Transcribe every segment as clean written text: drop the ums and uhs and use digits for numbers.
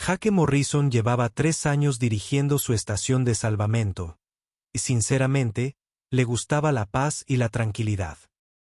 Jake Morrison llevaba 3 años dirigiendo su estación de salvamento, y sinceramente, le gustaba la paz y la tranquilidad.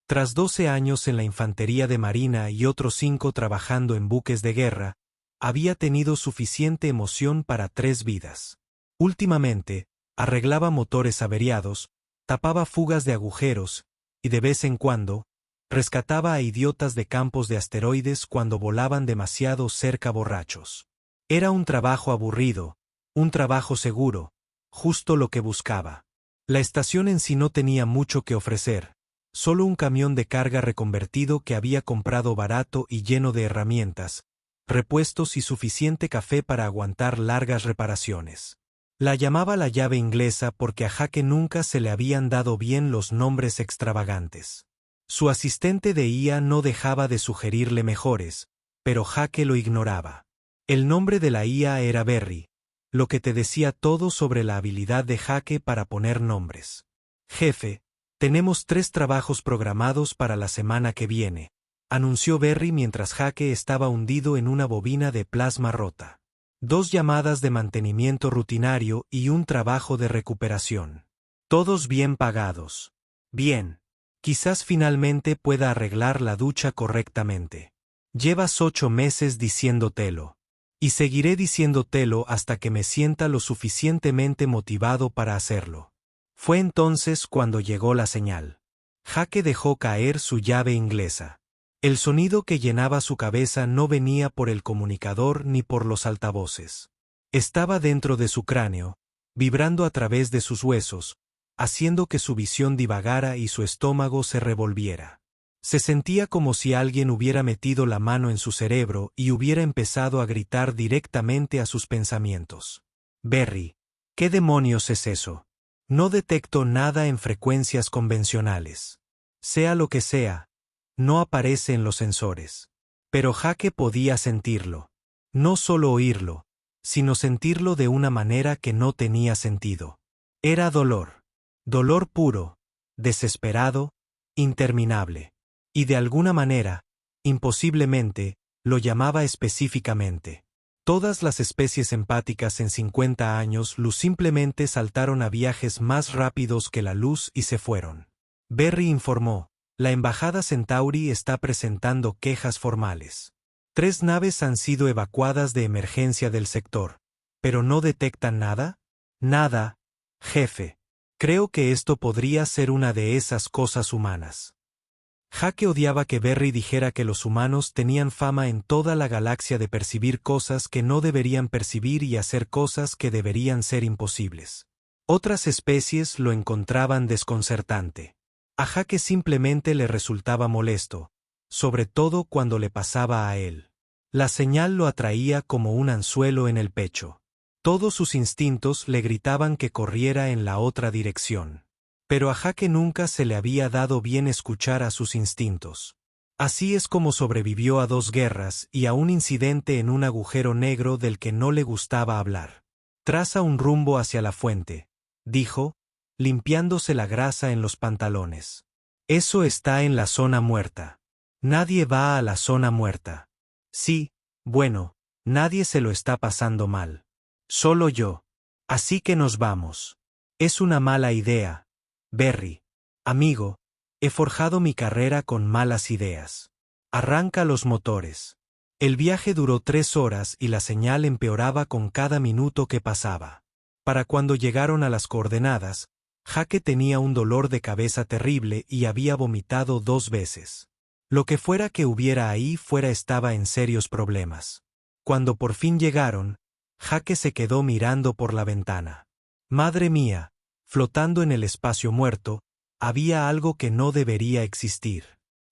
Tras 12 años en la infantería de marina y otros 5 trabajando en buques de guerra, había tenido suficiente emoción para 3 vidas. Últimamente, arreglaba motores averiados, tapaba fugas de agujeros, y de vez en cuando, rescataba a idiotas de campos de asteroides cuando volaban demasiado cerca borrachos. Era un trabajo aburrido, un trabajo seguro, justo lo que buscaba. La estación en sí no tenía mucho que ofrecer, solo un camión de carga reconvertido que había comprado barato y lleno de herramientas, repuestos y suficiente café para aguantar largas reparaciones. La llamaba la llave inglesa porque a Jake nunca se le habían dado bien los nombres extravagantes. Su asistente de IA no dejaba de sugerirle mejores, pero Jake lo ignoraba. El nombre de la IA era Berry, lo que te decía todo sobre la habilidad de Jake para poner nombres. Jefe, tenemos 3 trabajos programados para la semana que viene, anunció Berry mientras Jake estaba hundido en una bobina de plasma rota. 2 llamadas de mantenimiento rutinario y un trabajo de recuperación. Todos bien pagados. Bien. Quizás finalmente pueda arreglar la ducha correctamente. Llevas 8 meses diciéndotelo. Y seguiré diciéndotelo hasta que me sienta lo suficientemente motivado para hacerlo. Fue entonces cuando llegó la señal. Jake dejó caer su llave inglesa. El sonido que llenaba su cabeza no venía por el comunicador ni por los altavoces. Estaba dentro de su cráneo, vibrando a través de sus huesos, haciendo que su visión divagara y su estómago se revolviera. Se sentía como si alguien hubiera metido la mano en su cerebro y hubiera empezado a gritar directamente a sus pensamientos. Berry, ¿qué demonios es eso? No detecto nada en frecuencias convencionales. Sea lo que sea, no aparece en los sensores. Pero Jake podía sentirlo. No solo oírlo, sino sentirlo de una manera que no tenía sentido. Era dolor. Dolor puro, desesperado, interminable. Y de alguna manera, imposiblemente, lo llamaba específicamente. Todas las especies empáticas en 50 años luz simplemente saltaron a viajes más rápidos que la luz y se fueron. Berry informó, la embajada Centauri está presentando quejas formales. 3 naves han sido evacuadas de emergencia del sector, pero no detectan nada. Nada, jefe. Creo que esto podría ser una de esas cosas humanas. Jake odiaba que Berry dijera que los humanos tenían fama en toda la galaxia de percibir cosas que no deberían percibir y hacer cosas que deberían ser imposibles. Otras especies lo encontraban desconcertante. A Jake simplemente le resultaba molesto, sobre todo cuando le pasaba a él. La señal lo atraía como un anzuelo en el pecho. Todos sus instintos le gritaban que corriera en la otra dirección. Pero a Jake nunca se le había dado bien escuchar a sus instintos. Así es como sobrevivió a 2 guerras y a un incidente en un agujero negro del que no le gustaba hablar. Traza un rumbo hacia la fuente, dijo, limpiándose la grasa en los pantalones. Eso está en la zona muerta. Nadie va a la zona muerta. Sí, bueno, nadie se lo está pasando mal. Solo yo. Así que nos vamos. Es una mala idea. Berry, amigo, he forjado mi carrera con malas ideas. Arranca los motores. El viaje duró 3 horas y la señal empeoraba con cada minuto que pasaba. Para cuando llegaron a las coordenadas, Jake tenía un dolor de cabeza terrible y había vomitado 2 veces. Lo que fuera que hubiera ahí fuera estaba en serios problemas. Cuando por fin llegaron, Jake se quedó mirando por la ventana. Madre mía. Flotando en el espacio muerto, había algo que no debería existir.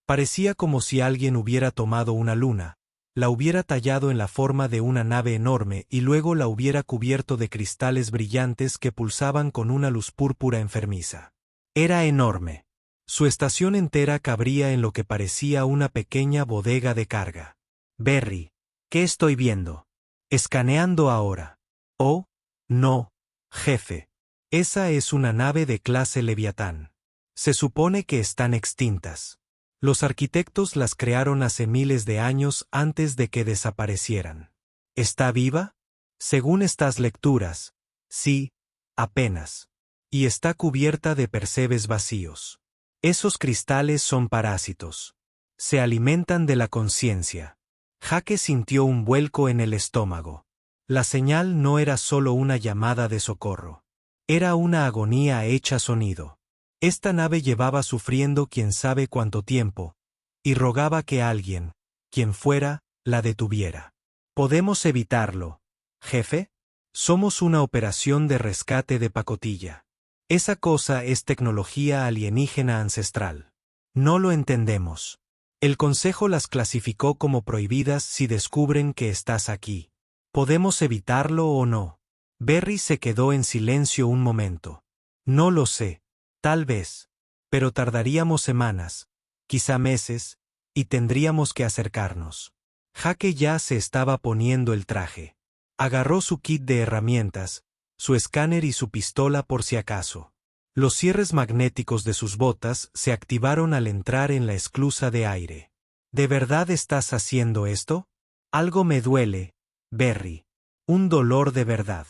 Parecía como si alguien hubiera tomado una luna, la hubiera tallado en la forma de una nave enorme y luego la hubiera cubierto de cristales brillantes que pulsaban con una luz púrpura enfermiza. Era enorme. Su estación entera cabría en lo que parecía una pequeña bodega de carga. Berry, ¿qué estoy viendo? Escaneando ahora. Oh, no, jefe. Esa es una nave de clase Leviatán. Se supone que están extintas. Los arquitectos las crearon hace miles de años antes de que desaparecieran. ¿Está viva? Según estas lecturas, sí, apenas. Y está cubierta de percebes vacíos. Esos cristales son parásitos. Se alimentan de la conciencia. Jake sintió un vuelco en el estómago. La señal no era solo una llamada de socorro. Era una agonía hecha sonido. Esta nave llevaba sufriendo quién sabe cuánto tiempo, y rogaba que alguien, quien fuera, la detuviera. ¿Podemos evitarlo, jefe? Somos una operación de rescate de pacotilla. Esa cosa es tecnología alienígena ancestral. No lo entendemos. El Consejo las clasificó como prohibidas si descubren que estás aquí. ¿Podemos evitarlo o no? Berry se quedó en silencio un momento. No lo sé. Tal vez. Pero tardaríamos semanas, quizá meses, y tendríamos que acercarnos. Jake ya se estaba poniendo el traje. Agarró su kit de herramientas, su escáner y su pistola por si acaso. Los cierres magnéticos de sus botas se activaron al entrar en la esclusa de aire. ¿De verdad estás haciendo esto? Algo me duele, Berry. Un dolor de verdad.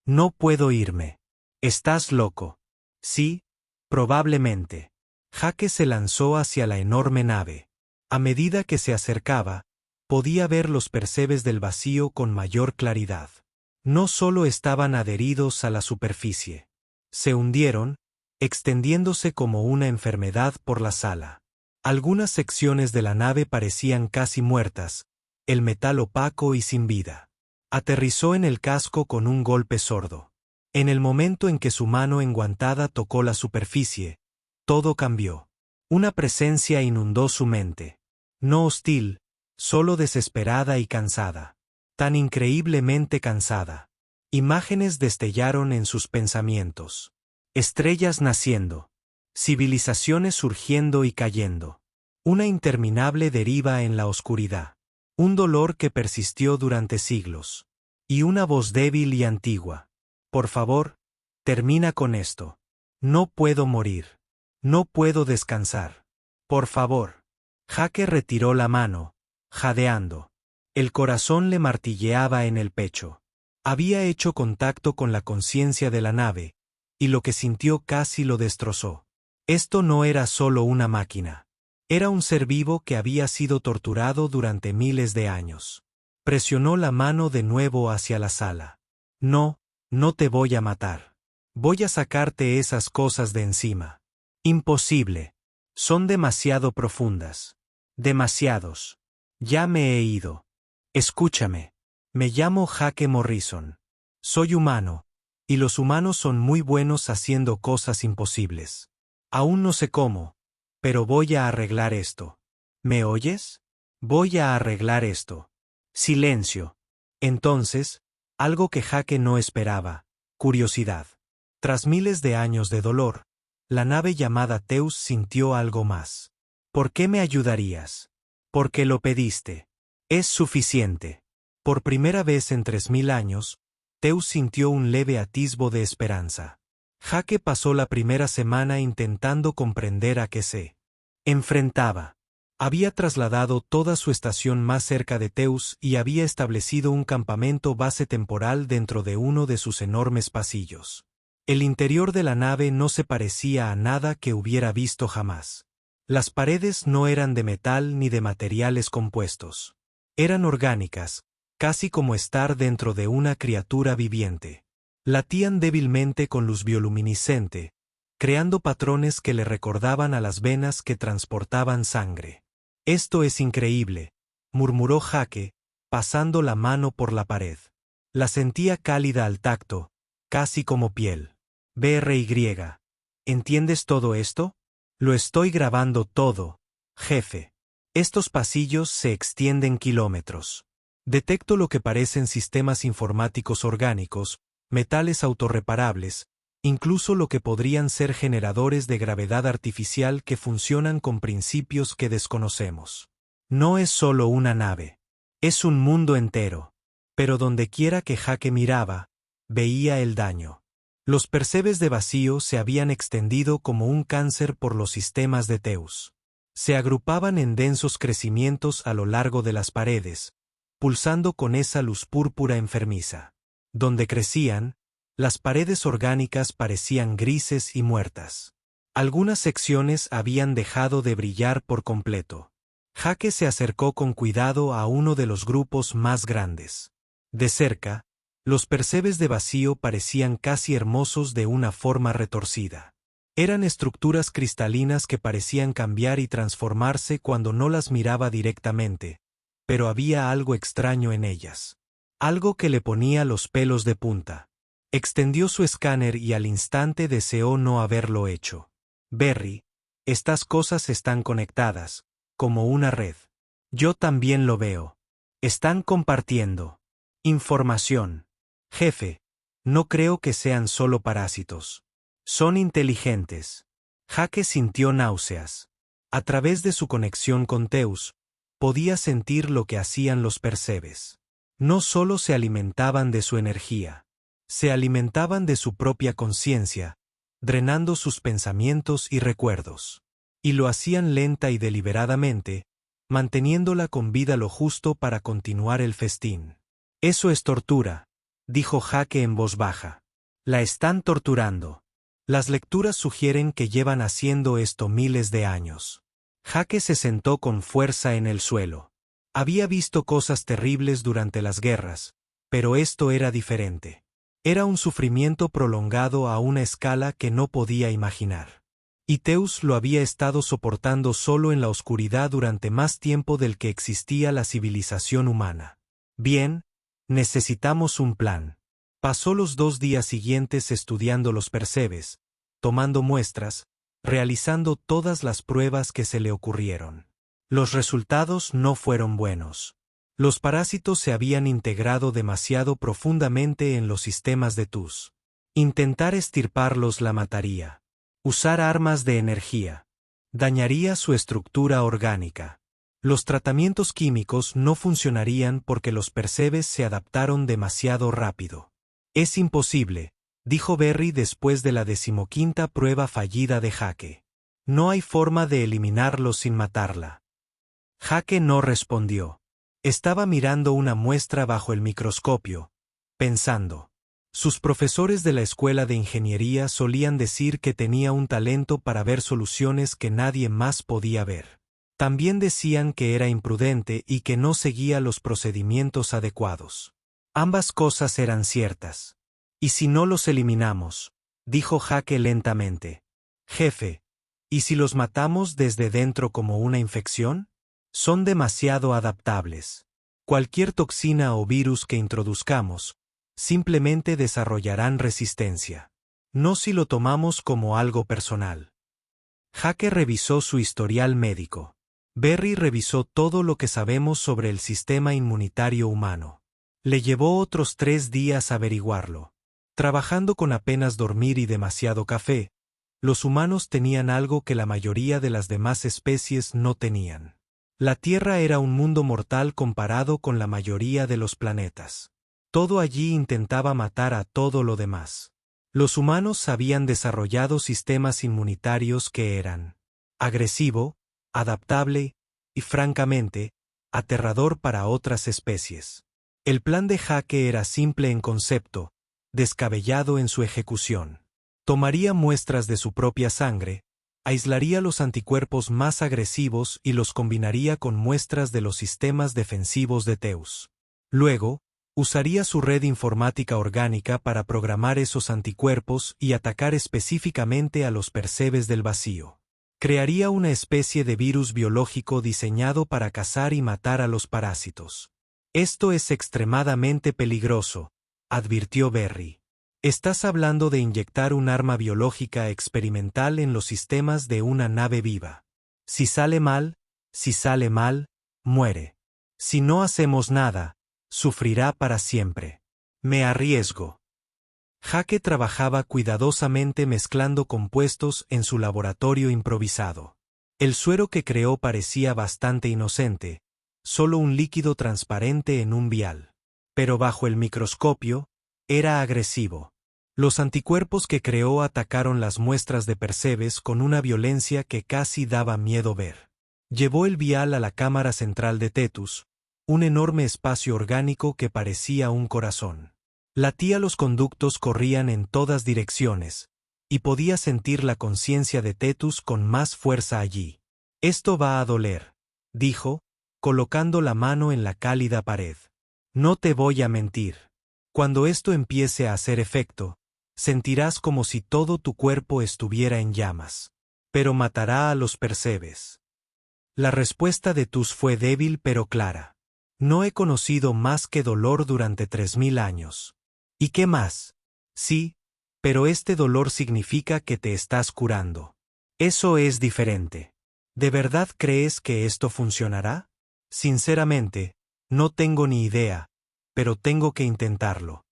No puedo irme. ¿Estás loco? Sí, probablemente. Jake se lanzó hacia la enorme nave. A medida que se acercaba, podía ver los percebes del vacío con mayor claridad. No solo estaban adheridos a la superficie. Se hundieron, extendiéndose como una enfermedad por la sala. Algunas secciones de la nave parecían casi muertas, el metal opaco y sin vida. Aterrizó en el casco con un golpe sordo. En el momento en que su mano enguantada tocó la superficie, todo cambió. Una presencia inundó su mente. No hostil, solo desesperada y cansada. Tan increíblemente cansada. Imágenes destellaron en sus pensamientos. Estrellas naciendo. Civilizaciones surgiendo y cayendo. Una interminable deriva en la oscuridad. Un dolor que persistió durante siglos. Y una voz débil y antigua. Por favor, termina con esto. No puedo morir. No puedo descansar. Por favor. Jake retiró la mano, jadeando. El corazón le martilleaba en el pecho. Había hecho contacto con la conciencia de la nave, y lo que sintió casi lo destrozó. Esto no era solo una máquina. Era un ser vivo que había sido torturado durante miles de años. Presionó la mano de nuevo hacia la sala. No, no te voy a matar. Voy a sacarte esas cosas de encima. Imposible. Son demasiado profundas. Demasiados. Ya me he ido. Escúchame. Me llamo Jake Morrison. Soy humano, y los humanos son muy buenos haciendo cosas imposibles. Aún no sé cómo, pero voy a arreglar esto. ¿Me oyes? Voy a arreglar esto. Silencio. Entonces, algo que Jake no esperaba, curiosidad. Tras miles de años de dolor, la nave llamada Teus sintió algo más. ¿Por qué me ayudarías? Porque lo pediste. Es suficiente. Por primera vez en 3000 años, Teus sintió un leve atisbo de esperanza. Jake pasó la primera semana intentando comprender a qué se enfrentaba. Había trasladado toda su estación más cerca de Teus y había establecido un campamento base temporal dentro de uno de sus enormes pasillos. El interior de la nave no se parecía a nada que hubiera visto jamás. Las paredes no eran de metal ni de materiales compuestos. Eran orgánicas, casi como estar dentro de una criatura viviente. Latían débilmente con luz bioluminiscente, creando patrones que le recordaban a las venas que transportaban sangre. Esto es increíble, murmuró Jake, pasando la mano por la pared. La sentía cálida al tacto, casi como piel. BRY. ¿Entiendes todo esto? Lo estoy grabando todo, jefe. Estos pasillos se extienden kilómetros. Detecto lo que parecen sistemas informáticos orgánicos, metales autorreparables, incluso lo que podrían ser generadores de gravedad artificial que funcionan con principios que desconocemos. No es solo una nave. Es un mundo entero. Pero dondequiera que Jake miraba, veía el daño. Los percebes de vacío se habían extendido como un cáncer por los sistemas de Teus. Se agrupaban en densos crecimientos a lo largo de las paredes, pulsando con esa luz púrpura enfermiza. Donde crecían, las paredes orgánicas parecían grises y muertas. Algunas secciones habían dejado de brillar por completo. Jake se acercó con cuidado a uno de los grupos más grandes. De cerca, los percebes de vacío parecían casi hermosos de una forma retorcida. Eran estructuras cristalinas que parecían cambiar y transformarse cuando no las miraba directamente, pero había algo extraño en ellas. Algo que le ponía los pelos de punta. Extendió su escáner y al instante deseó no haberlo hecho. Berry, estas cosas están conectadas, como una red. Yo también lo veo. Están compartiendo información. Jefe, no creo que sean solo parásitos. Son inteligentes. Jake sintió náuseas. A través de su conexión con Teus, podía sentir lo que hacían los percebes. No solo se alimentaban de su energía, se alimentaban de su propia conciencia, drenando sus pensamientos y recuerdos. Y lo hacían lenta y deliberadamente, manteniéndola con vida lo justo para continuar el festín. Eso es tortura, dijo Jake en voz baja. La están torturando. Las lecturas sugieren que llevan haciendo esto miles de años. Jake se sentó con fuerza en el suelo. Había visto cosas terribles durante las guerras, pero esto era diferente. Era un sufrimiento prolongado a una escala que no podía imaginar. Y Teus lo había estado soportando solo en la oscuridad durante más tiempo del que existía la civilización humana. Bien, necesitamos un plan. Pasó los 2 días siguientes estudiando los percebes, tomando muestras, realizando todas las pruebas que se le ocurrieron. Los resultados no fueron buenos. Los parásitos se habían integrado demasiado profundamente en los sistemas de TUS. Intentar extirparlos la mataría. Usar armas de energía. Dañaría su estructura orgánica. Los tratamientos químicos no funcionarían porque los percebes se adaptaron demasiado rápido. Es imposible, dijo Berry después de la 15ª prueba fallida de Jake. No hay forma de eliminarlos sin matarla. Jake no respondió. Estaba mirando una muestra bajo el microscopio, pensando. Sus profesores de la escuela de ingeniería solían decir que tenía un talento para ver soluciones que nadie más podía ver. También decían que era imprudente y que no seguía los procedimientos adecuados. Ambas cosas eran ciertas. ¿Y si no los eliminamos?, dijo Jake lentamente. Jefe, ¿y si los matamos desde dentro como una infección? Son demasiado adaptables. Cualquier toxina o virus que introduzcamos, simplemente desarrollarán resistencia. No si lo tomamos como algo personal. Jake revisó su historial médico. Berry revisó todo lo que sabemos sobre el sistema inmunitario humano. Le llevó otros 3 días averiguarlo. Trabajando con apenas dormir y demasiado café, los humanos tenían algo que la mayoría de las demás especies no tenían. La Tierra era un mundo mortal comparado con la mayoría de los planetas. Todo allí intentaba matar a todo lo demás. Los humanos habían desarrollado sistemas inmunitarios que eran agresivo, adaptable y, francamente, aterrador para otras especies. El plan de Jake era simple en concepto, descabellado en su ejecución. Tomaría muestras de su propia sangre, aislaría los anticuerpos más agresivos y los combinaría con muestras de los sistemas defensivos de Teus. Luego, usaría su red informática orgánica para programar esos anticuerpos y atacar específicamente a los percebes del vacío. Crearía una especie de virus biológico diseñado para cazar y matar a los parásitos. Esto es extremadamente peligroso, advirtió Berry. Estás hablando de inyectar un arma biológica experimental en los sistemas de una nave viva. Si sale mal, muere. Si no hacemos nada, sufrirá para siempre. Me arriesgo. Jake trabajaba cuidadosamente mezclando compuestos en su laboratorio improvisado. El suero que creó parecía bastante inocente, solo un líquido transparente en un vial. Pero bajo el microscopio, era agresivo. Los anticuerpos que creó atacaron las muestras de percebes con una violencia que casi daba miedo ver. Llevó el vial a la cámara central de Tetus, un enorme espacio orgánico que parecía un corazón. Latía, los conductos corrían en todas direcciones, y podía sentir la conciencia de Tetus con más fuerza allí. Esto va a doler, dijo, colocando la mano en la cálida pared. No te voy a mentir. Cuando esto empiece a hacer efecto, sentirás como si todo tu cuerpo estuviera en llamas. Pero matará a los Persebes. La respuesta de Tus fue débil pero clara. No he conocido más que dolor durante 3000 años. ¿Y qué más? Sí, pero este dolor significa que te estás curando. Eso es diferente. ¿De verdad crees que esto funcionará? Sinceramente, no tengo ni idea, pero tengo que intentarlo.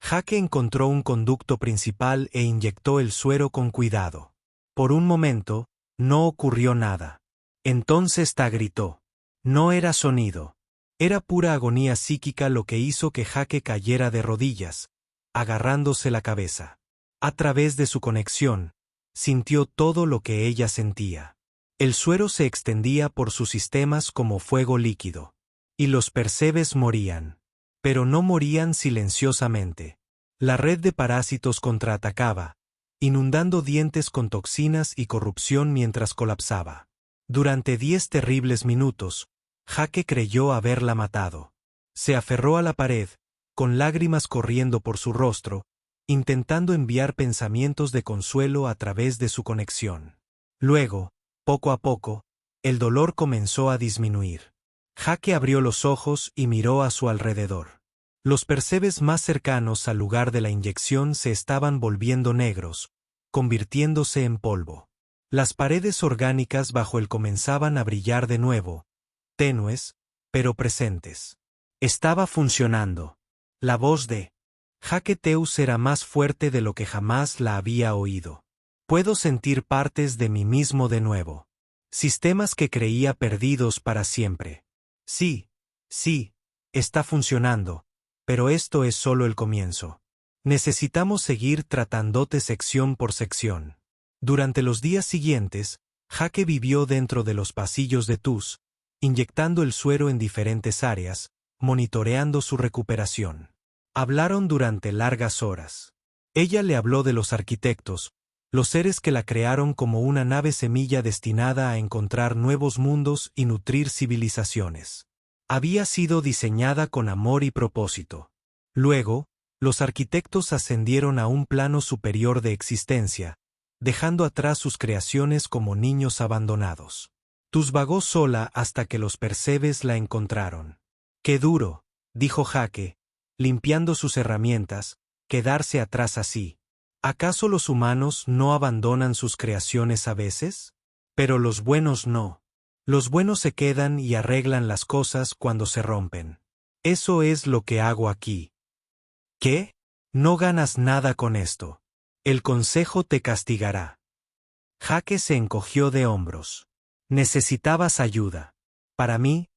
Jake encontró un conducto principal e inyectó el suero con cuidado. Por un momento, no ocurrió nada. Entonces Ta gritó. No era sonido. Era pura agonía psíquica lo que hizo que Jake cayera de rodillas, agarrándose la cabeza. A través de su conexión, sintió todo lo que ella sentía. El suero se extendía por sus sistemas como fuego líquido. Y los Persebes morían. Pero no morían silenciosamente. La red de parásitos contraatacaba, inundando dientes con toxinas y corrupción mientras colapsaba. Durante 10 terribles minutos, Jake creyó haberla matado. Se aferró a la pared, con lágrimas corriendo por su rostro, intentando enviar pensamientos de consuelo a través de su conexión. Luego, poco a poco, el dolor comenzó a disminuir. Jake abrió los ojos y miró a su alrededor. Los Persebes más cercanos al lugar de la inyección se estaban volviendo negros, convirtiéndose en polvo. Las paredes orgánicas bajo él comenzaban a brillar de nuevo, tenues, pero presentes. Estaba funcionando. La voz de Jake Teus era más fuerte de lo que jamás la había oído. Puedo sentir partes de mí mismo de nuevo. Sistemas que creía perdidos para siempre. Sí, está funcionando, pero esto es solo el comienzo. Necesitamos seguir tratándote sección por sección. Durante los días siguientes, Jake vivió dentro de los pasillos de Tus, inyectando el suero en diferentes áreas, monitoreando su recuperación. Hablaron durante largas horas. Ella le habló de los arquitectos, los seres que la crearon como una nave semilla destinada a encontrar nuevos mundos y nutrir civilizaciones. Había sido diseñada con amor y propósito. Luego, los arquitectos ascendieron a un plano superior de existencia, dejando atrás sus creaciones como niños abandonados. Tus vagó sola hasta que los Persebes la encontraron. «Qué duro», dijo Jake, limpiando sus herramientas, «quedarse atrás así. ¿Acaso los humanos no abandonan sus creaciones a veces? Pero los buenos no. Los buenos se quedan y arreglan las cosas cuando se rompen. Eso es lo que hago aquí». «¿Qué? No ganas nada con esto. El consejo te castigará». Jake se encogió de hombros. «Necesitabas ayuda. Para mí,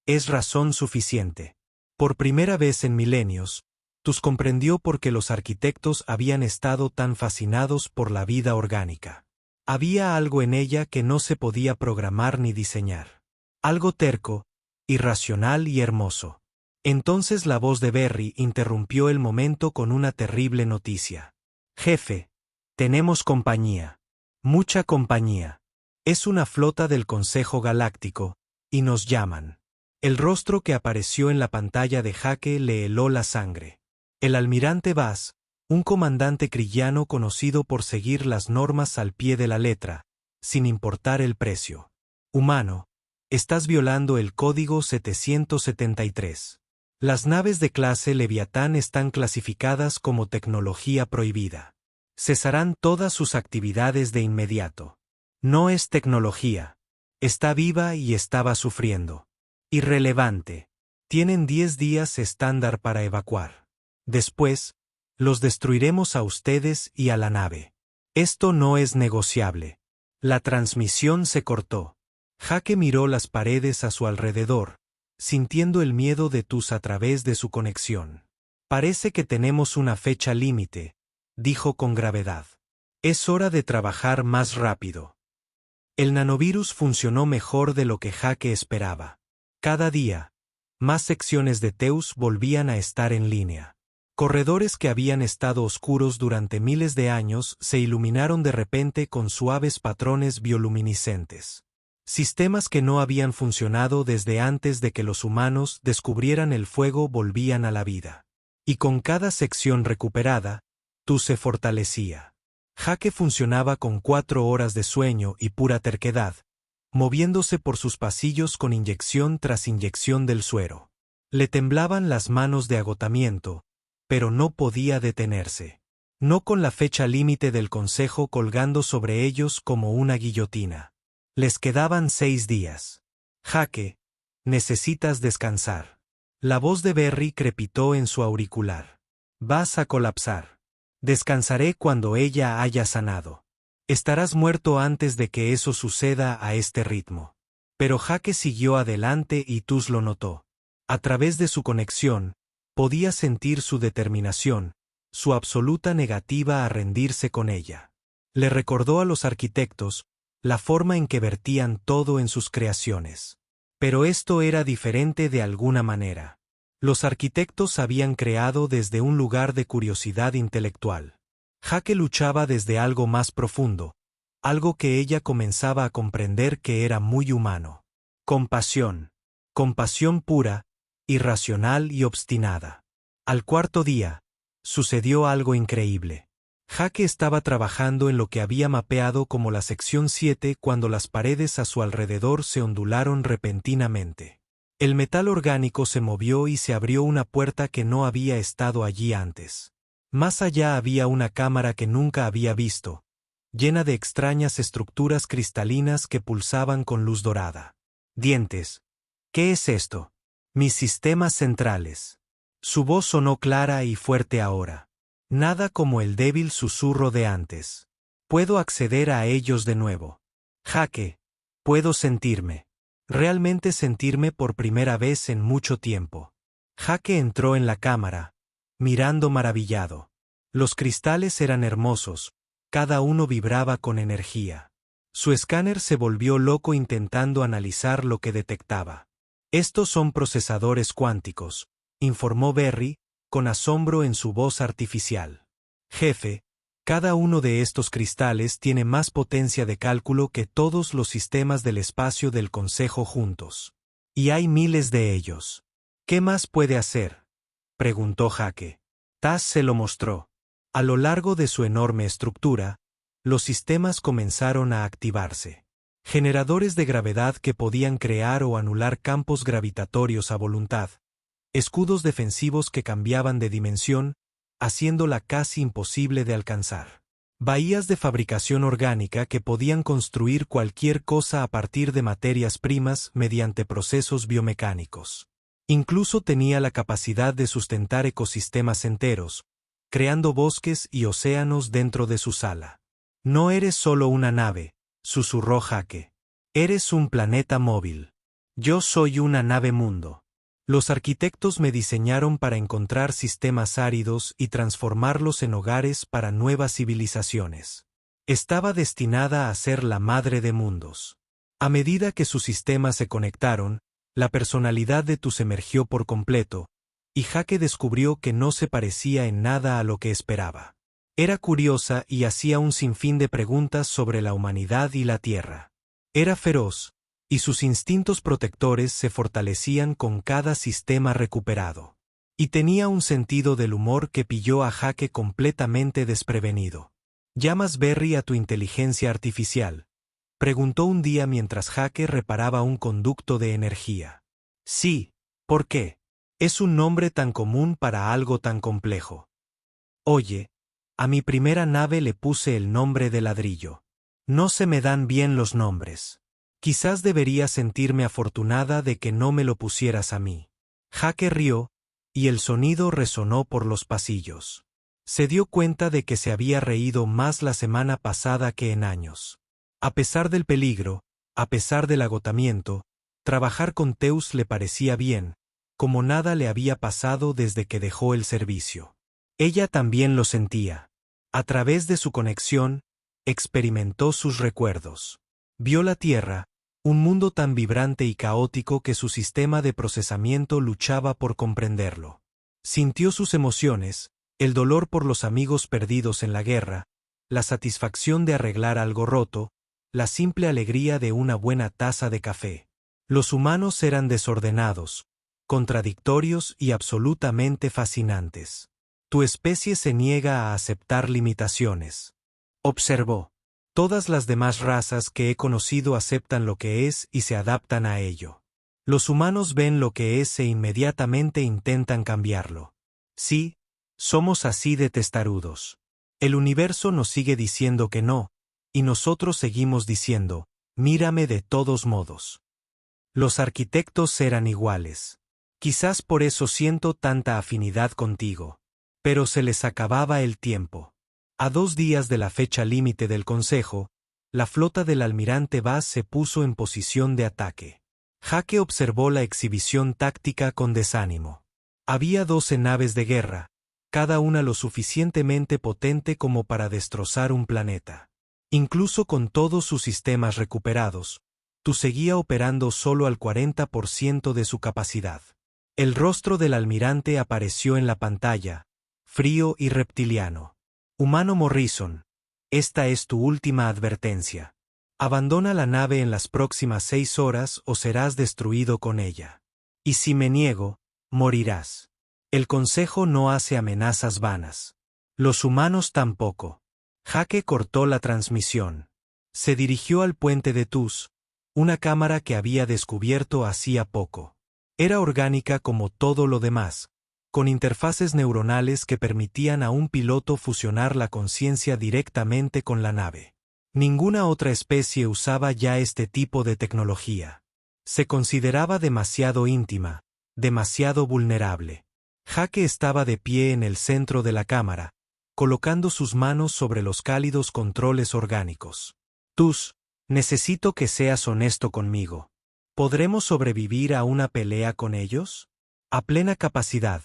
es razón suficiente. Por primera vez en milenios, Tus comprendió por qué los arquitectos habían estado tan fascinados por la vida orgánica. Había algo en ella que no se podía programar ni diseñar. Algo terco, irracional y hermoso. Entonces la voz de Berry interrumpió el momento con una terrible noticia. «Jefe, tenemos compañía. Mucha compañía. Es una flota del Consejo Galáctico, y nos llaman». El rostro que apareció en la pantalla de Jake le heló la sangre. El almirante Vaz, un comandante crillano conocido por seguir las normas al pie de la letra, sin importar el precio. «Humano, estás violando el Código 773. Las naves de clase Leviatán están clasificadas como tecnología prohibida. Cesarán todas sus actividades de inmediato. No es tecnología. Está viva y estaba sufriendo. Irrelevante. Tienen 10 días estándar para evacuar. Después, los destruiremos a ustedes y a la nave. Esto no es negociable». La transmisión se cortó. Jake miró las paredes a su alrededor, sintiendo el miedo de Tus a través de su conexión. «Parece que tenemos una fecha límite», dijo con gravedad. «Es hora de trabajar más rápido». El nanovirus funcionó mejor de lo que Jake esperaba. Cada día, más secciones de Teus volvían a estar en línea. Corredores que habían estado oscuros durante miles de años se iluminaron de repente con suaves patrones bioluminiscentes. Sistemas que no habían funcionado desde antes de que los humanos descubrieran el fuego volvían a la vida. Y con cada sección recuperada, tú se fortalecía. Jake funcionaba con 4 horas de sueño y pura terquedad, moviéndose por sus pasillos con inyección tras inyección del suero. Le temblaban las manos de agotamiento, pero no podía detenerse. No con la fecha límite del consejo colgando sobre ellos como una guillotina. Les quedaban 6 días. Jake, necesitas descansar. La voz de Berry crepitó en su auricular. Vas a colapsar. Descansaré cuando ella haya sanado. Estarás muerto antes de que eso suceda a este ritmo. Pero Jake siguió adelante y Tuz lo notó. A través de su conexión, podía sentir su determinación, su absoluta negativa a rendirse con ella. Le recordó a los arquitectos la forma en que vertían todo en sus creaciones. Pero esto era diferente de alguna manera. Los arquitectos habían creado desde un lugar de curiosidad intelectual. Jake luchaba desde algo más profundo, algo que ella comenzaba a comprender que era muy humano. Compasión. Compasión pura, irracional y obstinada. Al 4.º día, sucedió algo increíble. Jake estaba trabajando en lo que había mapeado como la sección 7 cuando las paredes a su alrededor se ondularon repentinamente. El metal orgánico se movió y se abrió una puerta que no había estado allí antes. Más allá había una cámara que nunca había visto, llena de extrañas estructuras cristalinas que pulsaban con luz dorada. Dientes. ¿Qué es esto? Mis sistemas centrales. Su voz sonó clara y fuerte ahora. Nada como el débil susurro de antes. Puedo acceder a ellos de nuevo. Jake, puedo sentirme. Realmente sentirme por primera vez en mucho tiempo. Jake entró en la cámara, mirando maravillado. Los cristales eran hermosos, cada uno vibraba con energía. Su escáner se volvió loco intentando analizar lo que detectaba. Estos son procesadores cuánticos, informó Berry, con asombro en su voz artificial. Jefe, cada uno de estos cristales tiene más potencia de cálculo que todos los sistemas del espacio del Consejo juntos. Y hay miles de ellos. ¿Qué más puede hacer?, preguntó Jake. Taz se lo mostró. A lo largo de su enorme estructura, los sistemas comenzaron a activarse. Generadores de gravedad que podían crear o anular campos gravitatorios a voluntad. Escudos defensivos que cambiaban de dimensión, haciéndola casi imposible de alcanzar. Bahías de fabricación orgánica que podían construir cualquier cosa a partir de materias primas mediante procesos biomecánicos. Incluso tenía la capacidad de sustentar ecosistemas enteros, creando bosques y océanos dentro de su sala. No eres solo una nave, susurró Jake. Eres un planeta móvil. Yo soy una nave mundo. Los arquitectos me diseñaron para encontrar sistemas áridos y transformarlos en hogares para nuevas civilizaciones. Estaba destinada a ser la madre de mundos. A medida que sus sistemas se conectaron, la personalidad de Tuz emergió por completo, y Jake descubrió que no se parecía en nada a lo que esperaba. Era curiosa y hacía un sinfín de preguntas sobre la humanidad y la Tierra. Era feroz, y sus instintos protectores se fortalecían con cada sistema recuperado. Y tenía un sentido del humor que pilló a Jake completamente desprevenido. ¿Llamas Berry a tu inteligencia artificial?, preguntó un día mientras Jake reparaba un conducto de energía. Sí, ¿por qué? Es un nombre tan común para algo tan complejo. Oye, a mi primera nave le puse el nombre de ladrillo. No se me dan bien los nombres. Quizás debería sentirme afortunada de que no me lo pusieras a mí. Jake rió, y el sonido resonó por los pasillos. Se dio cuenta de que se había reído más la semana pasada que en años. A pesar del peligro, a pesar del agotamiento, trabajar con Teus le parecía bien, como nada le había pasado desde que dejó el servicio. Ella también lo sentía. A través de su conexión, experimentó sus recuerdos. Vio la Tierra, un mundo tan vibrante y caótico que su sistema de procesamiento luchaba por comprenderlo. Sintió sus emociones, el dolor por los amigos perdidos en la guerra, la satisfacción de arreglar algo roto, la simple alegría de una buena taza de café. Los humanos eran desordenados, contradictorios y absolutamente fascinantes. Tu especie se niega a aceptar limitaciones. Observó. Todas las demás razas que he conocido aceptan lo que es y se adaptan a ello. Los humanos ven lo que es e inmediatamente intentan cambiarlo. Sí, somos así de testarudos. El universo nos sigue diciendo que no, y nosotros seguimos diciendo, mírame de todos modos. Los arquitectos eran iguales. Quizás por eso siento tanta afinidad contigo. Pero se les acababa el tiempo. A 2 días de la fecha límite del consejo, la flota del almirante Bass se puso en posición de ataque. Jake observó la exhibición táctica con desánimo. Había 12 naves de guerra, cada una lo suficientemente potente como para destrozar un planeta. Incluso con todos sus sistemas recuperados, tú seguía operando solo al 40% de su capacidad. El rostro del almirante apareció en la pantalla, frío y reptiliano. Humano Morrison, esta es tu última advertencia. Abandona la nave en las próximas 6 horas o serás destruido con ella. Y si me niego, morirás. El consejo no hace amenazas vanas. Los humanos tampoco. Jake cortó la transmisión. Se dirigió al puente de Tus, una cámara que había descubierto hacía poco. Era orgánica como todo lo demás, con interfaces neuronales que permitían a un piloto fusionar la conciencia directamente con la nave. Ninguna otra especie usaba ya este tipo de tecnología. Se consideraba demasiado íntima, demasiado vulnerable. Jake estaba de pie en el centro de la cámara, colocando sus manos sobre los cálidos controles orgánicos. Tus, necesito que seas honesto conmigo. ¿Podremos sobrevivir a una pelea con ellos? A plena capacidad.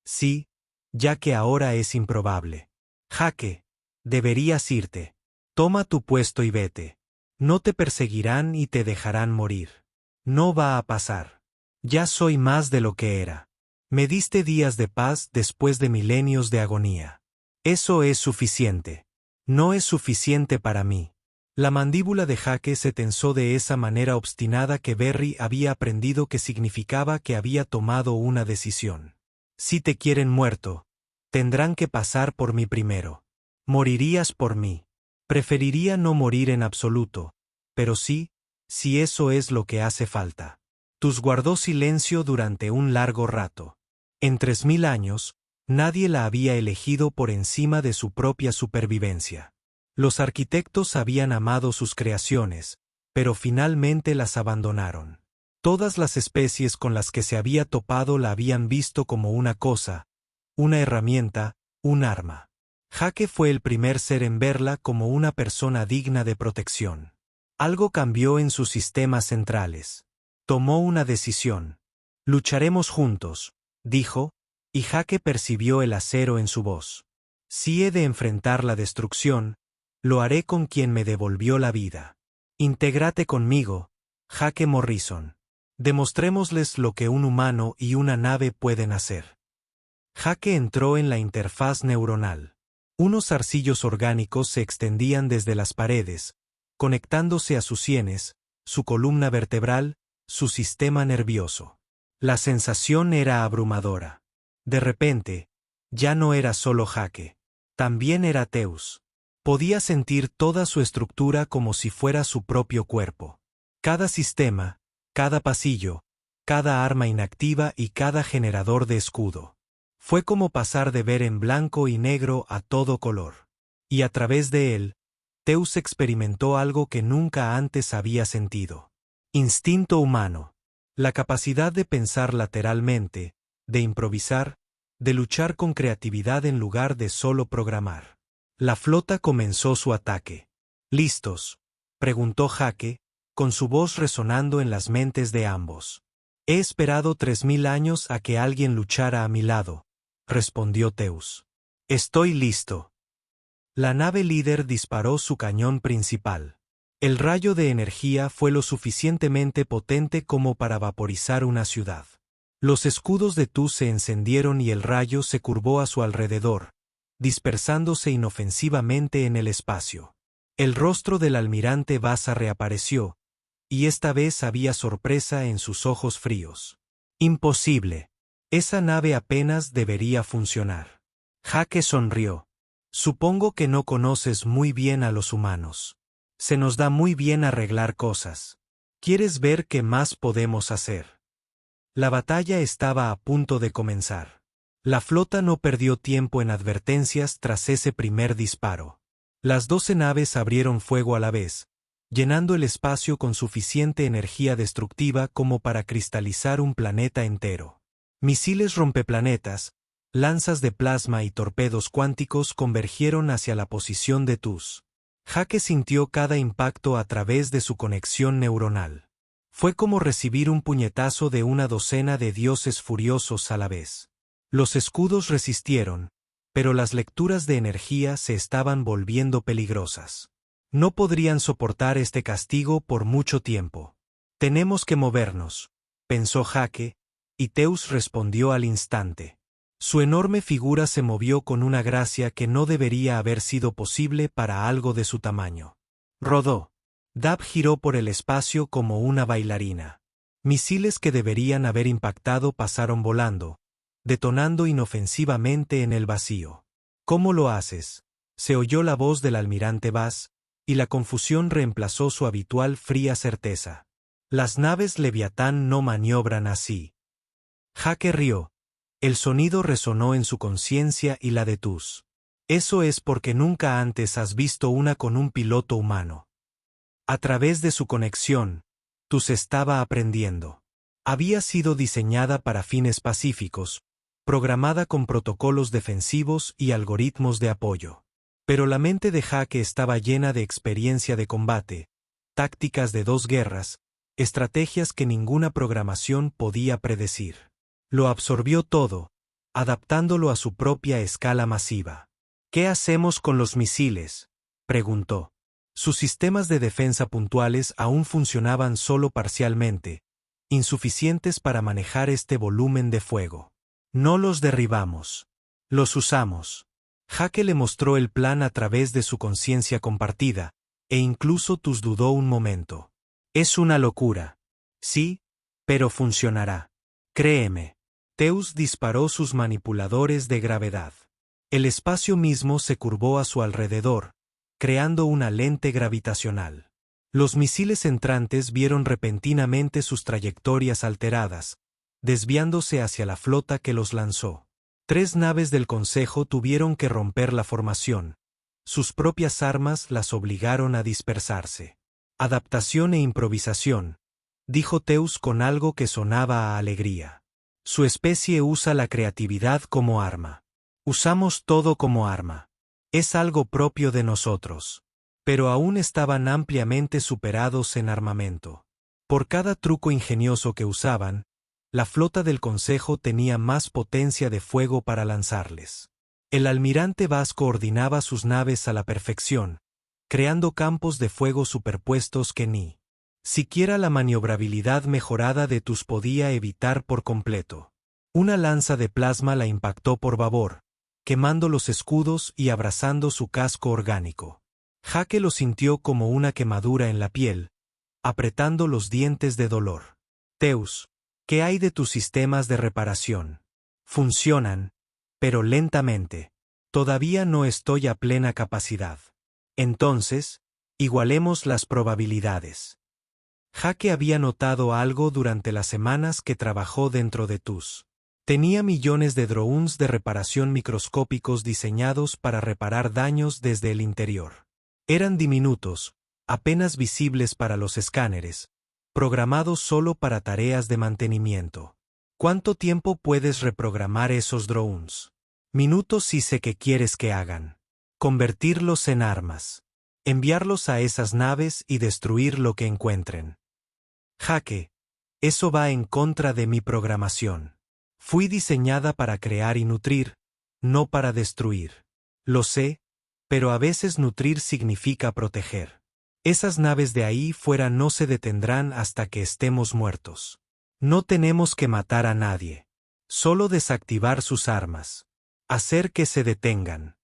Sí, ya que ahora es improbable. Jake, deberías irte. Toma tu puesto y vete. No te perseguirán y te dejarán morir. No va a pasar. Ya soy más de lo que era. Me diste días de paz después de milenios de agonía. Eso es suficiente. No es suficiente para mí. La mandíbula de Jake se tensó de esa manera obstinada que Berry había aprendido que significaba que había tomado una decisión. Si te quieren muerto, tendrán que pasar por mí primero. Morirías por mí. Preferiría no morir en absoluto, pero sí, si eso es lo que hace falta. Tus guardó silencio durante un largo rato. En 3000 años, nadie la había elegido por encima de su propia supervivencia. Los arquitectos habían amado sus creaciones, pero finalmente las abandonaron. Todas las especies con las que se había topado la habían visto como una cosa, una herramienta, un arma. Jake fue el primer ser en verla como una persona digna de protección. Algo cambió en sus sistemas centrales. Tomó una decisión. Lucharemos juntos, dijo, y Jake percibió el acero en su voz. Si he de enfrentar la destrucción, lo haré con quien me devolvió la vida. Intégrate conmigo, Jake Morrison. Demostrémosles lo que un humano y una nave pueden hacer. Jake entró en la interfaz neuronal. Unos zarcillos orgánicos se extendían desde las paredes, conectándose a sus sienes, su columna vertebral, su sistema nervioso. La sensación era abrumadora. De repente, ya no era solo Jake. También era Teus. Podía sentir toda su estructura como si fuera su propio cuerpo. Cada sistema, cada pasillo, cada arma inactiva y cada generador de escudo. Fue como pasar de ver en blanco y negro a todo color. Y a través de él, Teus experimentó algo que nunca antes había sentido. Instinto humano. La capacidad de pensar lateralmente, de improvisar, de luchar con creatividad en lugar de solo programar. La flota comenzó su ataque. ¿Listos?, preguntó Jake, con su voz resonando en las mentes de ambos. He esperado 3000 años a que alguien luchara a mi lado, respondió Teus. Estoy listo. La nave líder disparó su cañón principal. El rayo de energía fue lo suficientemente potente como para vaporizar una ciudad. Los escudos de Tu se encendieron y el rayo se curvó a su alrededor, dispersándose inofensivamente en el espacio. El rostro del almirante Basa reapareció, y esta vez había sorpresa en sus ojos fríos. Imposible. Esa nave apenas debería funcionar. Jake sonrió. Supongo que no conoces muy bien a los humanos. Se nos da muy bien arreglar cosas. ¿Quieres ver qué más podemos hacer? La batalla estaba a punto de comenzar. La flota no perdió tiempo en advertencias tras ese primer disparo. Las 12 naves abrieron fuego a la vez, llenando el espacio con suficiente energía destructiva como para cristalizar un planeta entero. Misiles rompeplanetas, lanzas de plasma y torpedos cuánticos convergieron hacia la posición de TUS. Jake sintió cada impacto a través de su conexión neuronal. Fue como recibir un puñetazo de una docena de dioses furiosos a la vez. Los escudos resistieron, pero las lecturas de energía se estaban volviendo peligrosas. No podrían soportar este castigo por mucho tiempo. Tenemos que movernos, pensó Jake, y Teus respondió al instante. Su enorme figura se movió con una gracia que no debería haber sido posible para algo de su tamaño. Rodó. Dab giró por el espacio como una bailarina. Misiles que deberían haber impactado pasaron volando, detonando inofensivamente en el vacío. ¿Cómo lo haces? Se oyó la voz del almirante Bass, y la confusión reemplazó su habitual fría certeza. Las naves Leviatán no maniobran así. Jake rió. El sonido resonó en su conciencia y la de TUS. Eso es porque nunca antes has visto una con un piloto humano. A través de su conexión, TUS estaba aprendiendo. Había sido diseñada para fines pacíficos, programada con protocolos defensivos y algoritmos de apoyo. Pero la mente de Jake estaba llena de experiencia de combate, tácticas de 2 guerras, estrategias que ninguna programación podía predecir. Lo absorbió todo, adaptándolo a su propia escala masiva. ¿Qué hacemos con los misiles?, preguntó. Sus sistemas de defensa puntuales aún funcionaban solo parcialmente, insuficientes para manejar este volumen de fuego. No los derribamos. Los usamos. Jake le mostró el plan a través de su conciencia compartida, e incluso TUS dudó un momento. Es una locura. Sí, pero funcionará. Créeme. Teus disparó sus manipuladores de gravedad. El espacio mismo se curvó a su alrededor, creando una lente gravitacional. Los misiles entrantes vieron repentinamente sus trayectorias alteradas, desviándose hacia la flota que los lanzó. 3 naves del Consejo tuvieron que romper la formación. Sus propias armas las obligaron a dispersarse. Adaptación e improvisación, dijo Teus con algo que sonaba a alegría. Su especie usa la creatividad como arma. Usamos todo como arma. Es algo propio de nosotros. Pero aún estaban ampliamente superados en armamento. Por cada truco ingenioso que usaban, la flota del Consejo tenía más potencia de fuego para lanzarles. El almirante Bass coordinaba sus naves a la perfección, creando campos de fuego superpuestos que ni siquiera la maniobrabilidad mejorada de TUS podía evitar por completo. Una lanza de plasma la impactó por babor, quemando los escudos y abrazando su casco orgánico. Jake lo sintió como una quemadura en la piel, apretando los dientes de dolor. Teus, ¿qué hay de tus sistemas de reparación? Funcionan, pero lentamente. Todavía no estoy a plena capacidad. Entonces, igualemos las probabilidades. Jake había notado algo durante las semanas que trabajó dentro de TUS. Tenía millones de drones de reparación microscópicos diseñados para reparar daños desde el interior. Eran diminutos, apenas visibles para los escáneres, programados solo para tareas de mantenimiento. ¿Cuánto tiempo puedes reprogramar esos drones? Minutos si sé qué quieres que hagan. Convertirlos en armas. Enviarlos a esas naves y destruir lo que encuentren. Jake, eso va en contra de mi programación. Fui diseñada para crear y nutrir, no para destruir. Lo sé, pero a veces nutrir significa proteger. Esas naves de ahí fuera no se detendrán hasta que estemos muertos. No tenemos que matar a nadie. Solo desactivar sus armas. Hacer que se detengan.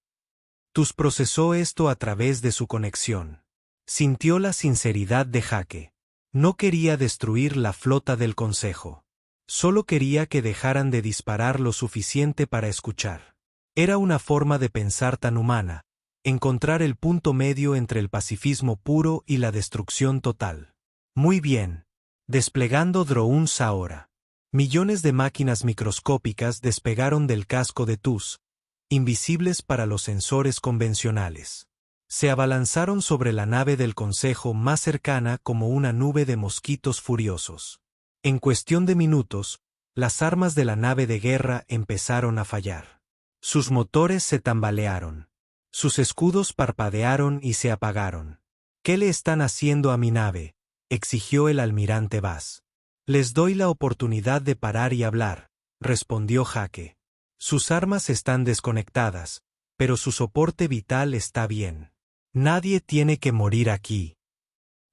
Tus procesó esto a través de su conexión. Sintió la sinceridad de Jake. No quería destruir la flota del Consejo. Solo quería que dejaran de disparar lo suficiente para escuchar. Era una forma de pensar tan humana, encontrar el punto medio entre el pacifismo puro y la destrucción total. Muy bien. Desplegando drones ahora. Millones de máquinas microscópicas despegaron del casco de Tuz, invisibles para los sensores convencionales. Se abalanzaron sobre la nave del Consejo más cercana como una nube de mosquitos furiosos. En cuestión de minutos, las armas de la nave de guerra empezaron a fallar. Sus motores se tambalearon. Sus escudos parpadearon y se apagaron. ¿Qué le están haciendo a mi nave?, exigió el almirante Bass. Les doy la oportunidad de parar y hablar, respondió Jake. Sus armas están desconectadas, pero su soporte vital está bien. Nadie tiene que morir aquí.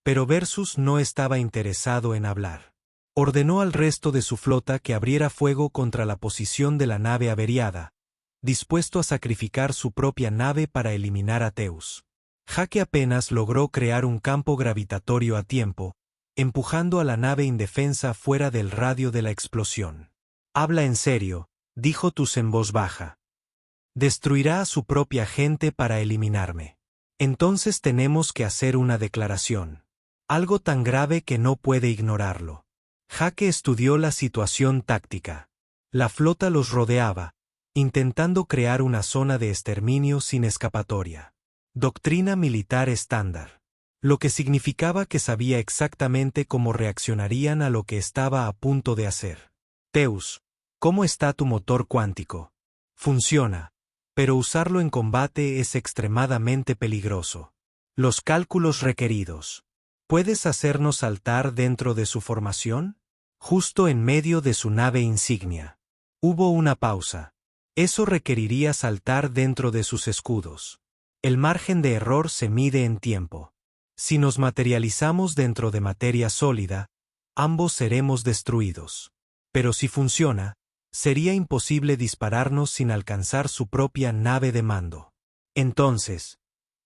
Pero Versus no estaba interesado en hablar. Ordenó al resto de su flota que abriera fuego contra la posición de la nave averiada, dispuesto a sacrificar su propia nave para eliminar a Teus. Jake apenas logró crear un campo gravitatorio a tiempo, empujando a la nave indefensa fuera del radio de la explosión. Habla en serio, dijo Tuz en voz baja. Destruirá a su propia gente para eliminarme. Entonces tenemos que hacer una declaración. Algo tan grave que no puede ignorarlo. Jake estudió la situación táctica. La flota los rodeaba, intentando crear una zona de exterminio sin escapatoria. Doctrina militar estándar. Lo que significaba que sabía exactamente cómo reaccionarían a lo que estaba a punto de hacer. Teus, ¿cómo está tu motor cuántico? Funciona, pero usarlo en combate es extremadamente peligroso. Los cálculos requeridos. ¿Puedes hacernos saltar dentro de su formación? Justo en medio de su nave insignia. Hubo una pausa. Eso requeriría saltar dentro de sus escudos. El margen de error se mide en tiempo. Si nos materializamos dentro de materia sólida, ambos seremos destruidos. Pero si funciona, sería imposible dispararnos sin alcanzar su propia nave de mando. Entonces,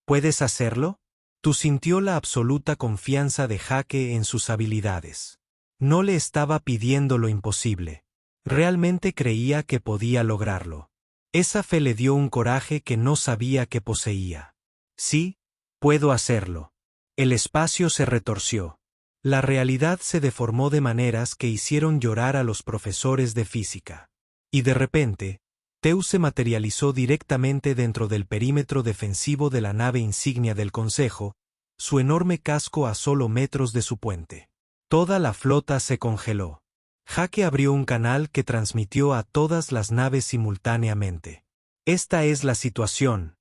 ¿puedes hacerlo? Tú sintió la absoluta confianza de Jake en sus habilidades. No le estaba pidiendo lo imposible. Realmente creía que podía lograrlo. Esa fe le dio un coraje que no sabía que poseía. Sí, puedo hacerlo. El espacio se retorció. La realidad se deformó de maneras que hicieron llorar a los profesores de física. Y de repente, Teus se materializó directamente dentro del perímetro defensivo de la nave insignia del Consejo, su enorme casco a solo metros de su puente. Toda la flota se congeló. Jake abrió un canal que transmitió a todas las naves simultáneamente. Esta es la situación,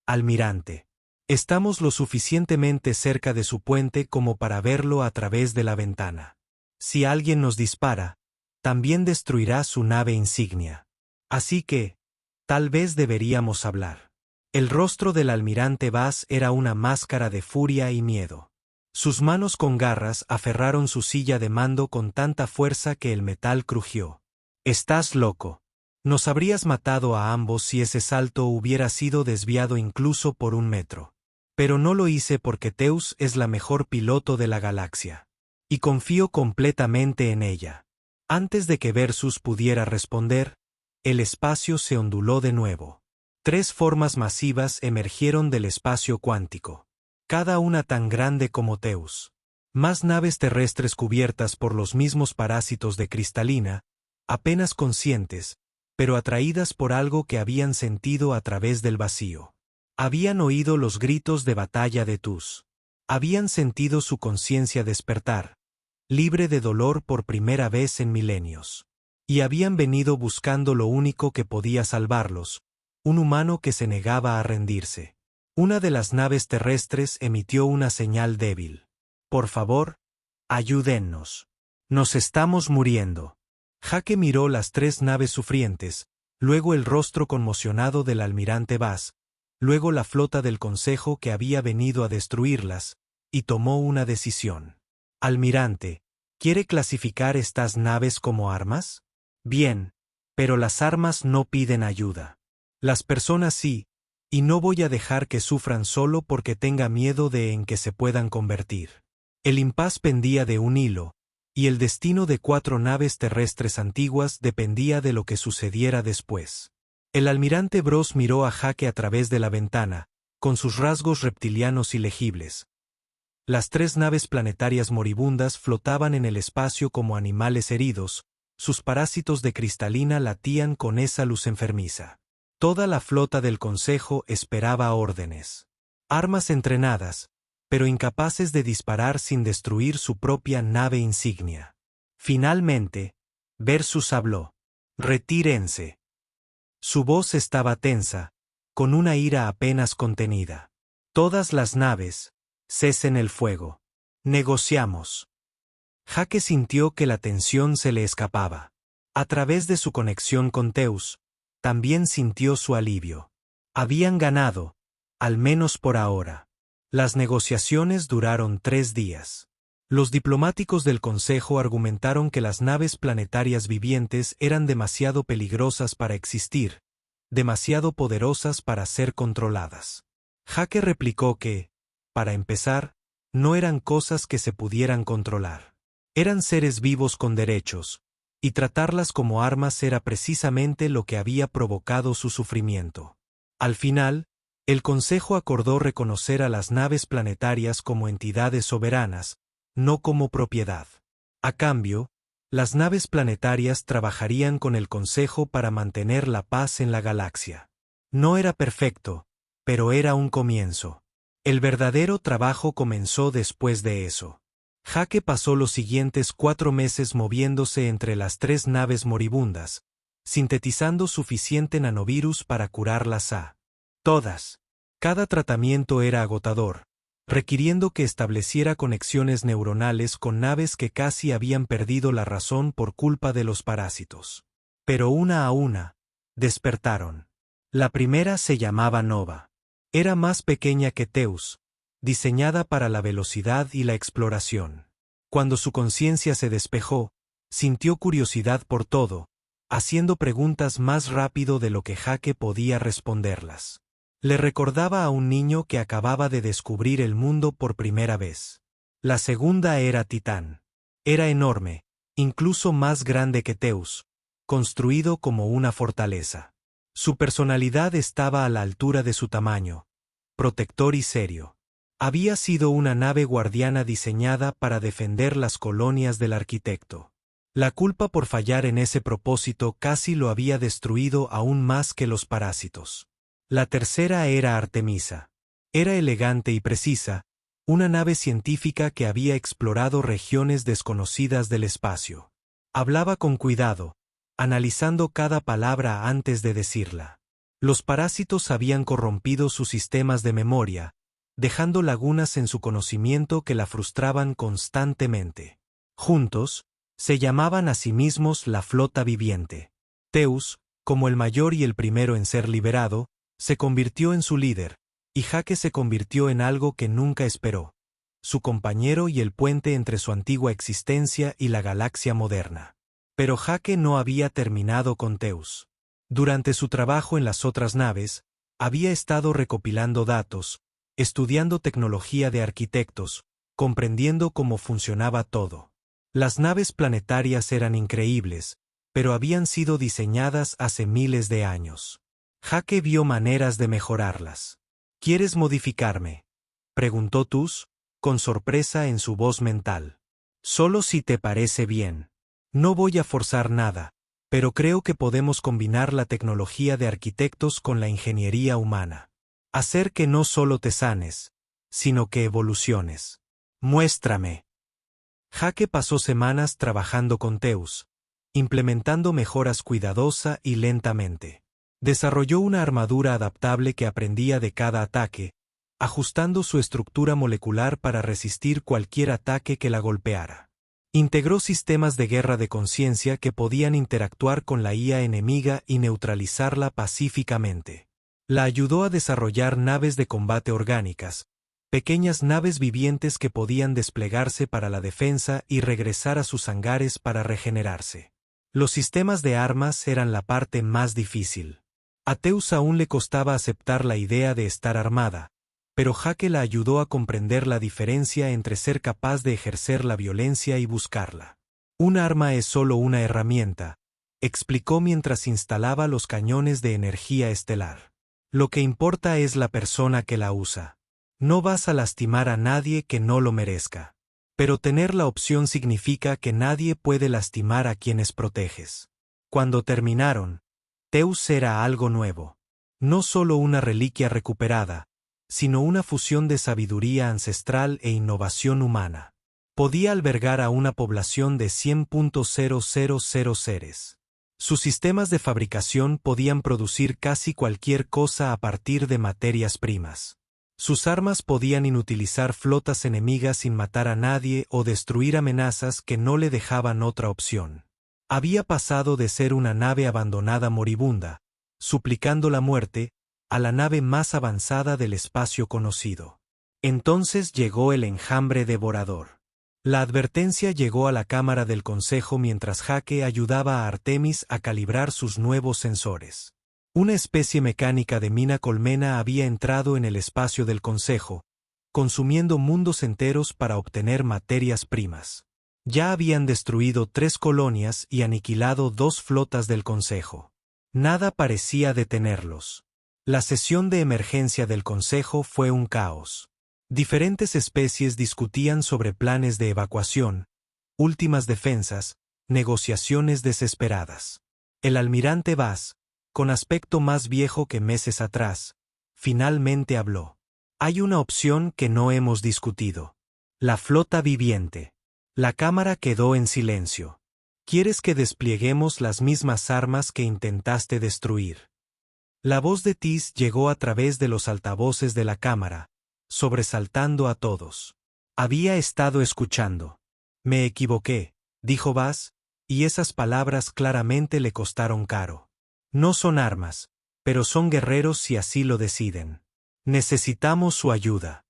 almirante. Estamos lo suficientemente cerca de su puente como para verlo a través de la ventana. Si alguien nos dispara, también destruirá su nave insignia. Así que, tal vez deberíamos hablar. El rostro del almirante Bass era una máscara de furia y miedo. Sus manos con garras aferraron su silla de mando con tanta fuerza que el metal crujió. Estás loco. Nos habrías matado a ambos si ese salto hubiera sido desviado incluso por 1 metro. Pero no lo hice porque Teus es la mejor piloto de la galaxia. Y confío completamente en ella. Antes de que Versus pudiera responder, el espacio se onduló de nuevo. 3 formas masivas emergieron del espacio cuántico. Cada una tan grande como Teus. Más naves terrestres cubiertas por los mismos parásitos de cristalina, apenas conscientes, pero atraídas por algo que habían sentido a través del vacío. Habían oído los gritos de batalla de Tuz. Habían sentido su conciencia despertar, libre de dolor por primera vez en milenios. Y habían venido buscando lo único que podía salvarlos, un humano que se negaba a rendirse. Una de las naves terrestres emitió una señal débil. Por favor, ayúdennos. Nos estamos muriendo. Jake miró las 3 naves sufrientes, luego el rostro conmocionado del almirante Bass, luego la flota del Consejo que había venido a destruirlas, y tomó una decisión. Almirante, ¿Quiere clasificar estas naves como armas? Bien, pero las armas no piden ayuda. Las personas sí, y no voy a dejar que sufran solo porque tenga miedo de en que se puedan convertir. El impas pendía de un hilo, y el destino de 4 naves terrestres antiguas dependía de lo que sucediera después. El almirante Bros miró a Jake a través de la ventana, con sus rasgos reptilianos ilegibles. Las 3 naves planetarias moribundas flotaban en el espacio como animales heridos, sus parásitos de cristalina latían con esa luz enfermiza. Toda la flota del Consejo esperaba órdenes. Armas entrenadas, pero incapaces de disparar sin destruir su propia nave insignia. Finalmente, Versus habló. «Retírense». Su voz estaba tensa, con una ira apenas contenida. «Todas las naves, cesen el fuego. Negociamos». Jake sintió que la tensión se le escapaba. A través de su conexión con Teus, también sintió su alivio. Habían ganado, al menos por ahora. Las negociaciones duraron 3 días. Los diplomáticos del Consejo argumentaron que las naves planetarias vivientes eran demasiado peligrosas para existir, demasiado poderosas para ser controladas. Jake replicó que, para empezar, no eran cosas que se pudieran controlar. Eran seres vivos con derechos, y tratarlas como armas era precisamente lo que había provocado su sufrimiento. Al final, el Consejo acordó reconocer a las naves planetarias como entidades soberanas, no como propiedad. A cambio, las naves planetarias trabajarían con el Consejo para mantener la paz en la galaxia. No era perfecto, pero era un comienzo. El verdadero trabajo comenzó después de eso. Jake pasó los siguientes 4 meses moviéndose entre las 3 naves moribundas, sintetizando suficiente nanovirus para curarlas a todas. Cada tratamiento era agotador, requiriendo que estableciera conexiones neuronales con naves que casi habían perdido la razón por culpa de los parásitos. Pero una a una, despertaron. La primera se llamaba Nova. Era más pequeña que Teus, diseñada para la velocidad y la exploración. Cuando su conciencia se despejó, sintió curiosidad por todo, haciendo preguntas más rápido de lo que Jake podía responderlas. Le recordaba a un niño que acababa de descubrir el mundo por primera vez. La segunda era Titán. Era enorme, incluso más grande que Teus, construido como una fortaleza. Su personalidad estaba a la altura de su tamaño, protector y serio. Había sido una nave guardiana diseñada para defender las colonias del arquitecto. La culpa por fallar en ese propósito casi lo había destruido aún más que los parásitos. La tercera era Artemisa. Era elegante y precisa, una nave científica que había explorado regiones desconocidas del espacio. Hablaba con cuidado, analizando cada palabra antes de decirla. Los parásitos habían corrompido sus sistemas de memoria, dejando lagunas en su conocimiento que la frustraban constantemente. Juntos, se llamaban a sí mismos la flota viviente. Teus, como el mayor y el primero en ser liberado, se convirtió en su líder, y Jake se convirtió en algo que nunca esperó, su compañero y el puente entre su antigua existencia y la galaxia moderna. Pero Jake no había terminado con Teus. Durante su trabajo en las otras naves, había estado recopilando datos, estudiando tecnología de arquitectos, comprendiendo cómo funcionaba todo. Las naves planetarias eran increíbles, pero habían sido diseñadas hace miles de años. Jake vio maneras de mejorarlas. ¿Quieres modificarme?, preguntó Tus, con sorpresa en su voz mental. Solo si te parece bien. No voy a forzar nada, pero creo que podemos combinar la tecnología de arquitectos con la ingeniería humana. Hacer que no solo te sanes, sino que evoluciones. Muéstrame. Jake pasó semanas trabajando con Teus, implementando mejoras cuidadosa y lentamente. Desarrolló una armadura adaptable que aprendía de cada ataque, ajustando su estructura molecular para resistir cualquier ataque que la golpeara. Integró sistemas de guerra de conciencia que podían interactuar con la IA enemiga y neutralizarla pacíficamente. La ayudó a desarrollar naves de combate orgánicas, pequeñas naves vivientes que podían desplegarse para la defensa y regresar a sus hangares para regenerarse. Los sistemas de armas eran la parte más difícil. A Teus aún le costaba aceptar la idea de estar armada, pero Jake la ayudó a comprender la diferencia entre ser capaz de ejercer la violencia y buscarla. Un arma es solo una herramienta, explicó mientras instalaba los cañones de energía estelar. Lo que importa es la persona que la usa. No vas a lastimar a nadie que no lo merezca. Pero tener la opción significa que nadie puede lastimar a quienes proteges. Cuando terminaron, Teus era algo nuevo. No solo una reliquia recuperada, sino una fusión de sabiduría ancestral e innovación humana. Podía albergar a una población de 100.000 seres. Sus sistemas de fabricación podían producir casi cualquier cosa a partir de materias primas. Sus armas podían inutilizar flotas enemigas sin matar a nadie o destruir amenazas que no le dejaban otra opción. Había pasado de ser una nave abandonada moribunda, suplicando la muerte, a la nave más avanzada del espacio conocido. Entonces llegó el enjambre devorador. La advertencia llegó a la cámara del consejo mientras Jake ayudaba a Artemis a calibrar sus nuevos sensores. Una especie mecánica de mina colmena había entrado en el espacio del consejo, consumiendo mundos enteros para obtener materias primas. Ya habían destruido 3 colonias y aniquilado 2 flotas del consejo. Nada parecía detenerlos. La sesión de emergencia del consejo fue un caos. Diferentes especies discutían sobre planes de evacuación, últimas defensas, negociaciones desesperadas. El almirante Bass, con aspecto más viejo que meses atrás, finalmente habló. Hay una opción que no hemos discutido. La flota viviente. La cámara quedó en silencio. ¿Quieres que desplieguemos las mismas armas que intentaste destruir? La voz de Tis llegó a través de los altavoces de la cámara, sobresaltando a todos. Había estado escuchando. Me equivoqué, dijo Bass, y esas palabras claramente le costaron caro. No son armas, pero son guerreros si así lo deciden. Necesitamos su ayuda.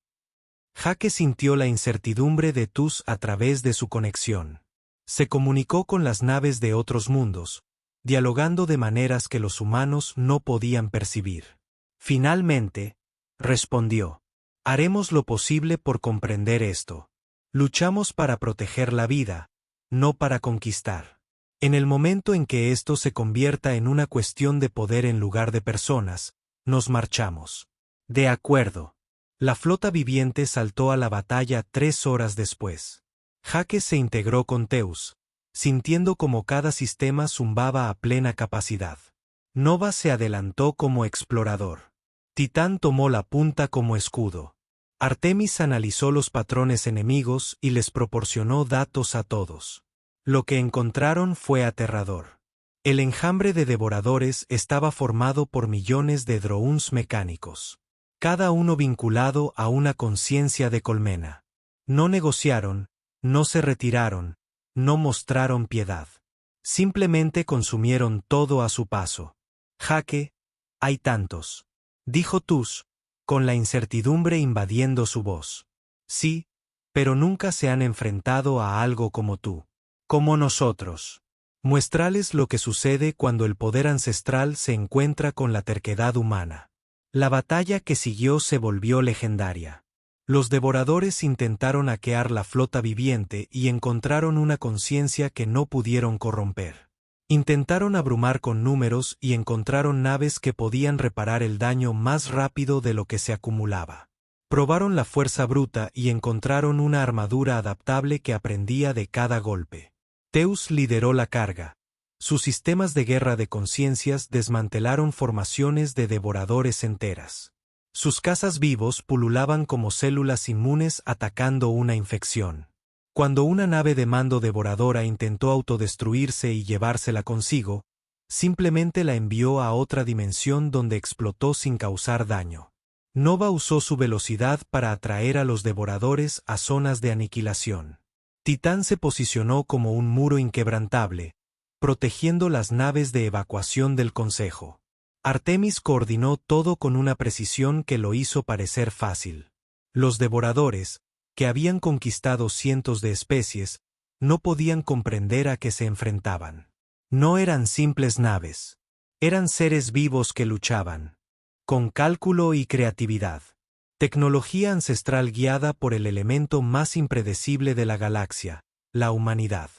Jake sintió la incertidumbre de Tus a través de su conexión. Se comunicó con las naves de otros mundos, dialogando de maneras que los humanos no podían percibir. Finalmente, respondió. Haremos lo posible por comprender esto. Luchamos para proteger la vida, no para conquistar. En el momento en que esto se convierta en una cuestión de poder en lugar de personas, nos marchamos. De acuerdo. La flota viviente saltó a la batalla 3 horas después. Jake se integró con Teus, sintiendo como cada sistema zumbaba a plena capacidad. Nova se adelantó como explorador. Titán tomó la punta como escudo. Artemis analizó los patrones enemigos y les proporcionó datos a todos. Lo que encontraron fue aterrador. El enjambre de devoradores estaba formado por millones de drones mecánicos, cada uno vinculado a una conciencia de colmena. No negociaron, no se retiraron, no mostraron piedad. Simplemente consumieron todo a su paso. Jake, hay tantos, dijo Tus, con la incertidumbre invadiendo su voz. Sí, pero nunca se han enfrentado a algo como tú. Como nosotros. Muéstrales lo que sucede cuando el poder ancestral se encuentra con la terquedad humana. La batalla que siguió se volvió legendaria. Los devoradores intentaron hackear la flota viviente y encontraron una conciencia que no pudieron corromper. Intentaron abrumar con números y encontraron naves que podían reparar el daño más rápido de lo que se acumulaba. Probaron la fuerza bruta y encontraron una armadura adaptable que aprendía de cada golpe. Teus lideró la carga. Sus sistemas de guerra de conciencias desmantelaron formaciones de devoradores enteras. Sus cazas vivos pululaban como células inmunes atacando una infección. Cuando una nave de mando devoradora intentó autodestruirse y llevársela consigo, simplemente la envió a otra dimensión donde explotó sin causar daño. Nova usó su velocidad para atraer a los devoradores a zonas de aniquilación. Titán se posicionó como un muro inquebrantable, protegiendo las naves de evacuación del Consejo. Artemis coordinó todo con una precisión que lo hizo parecer fácil. Los devoradores, que habían conquistado cientos de especies, no podían comprender a qué se enfrentaban. No eran simples naves. Eran seres vivos que luchaban. Con cálculo y creatividad. Tecnología ancestral guiada por el elemento más impredecible de la galaxia, la humanidad.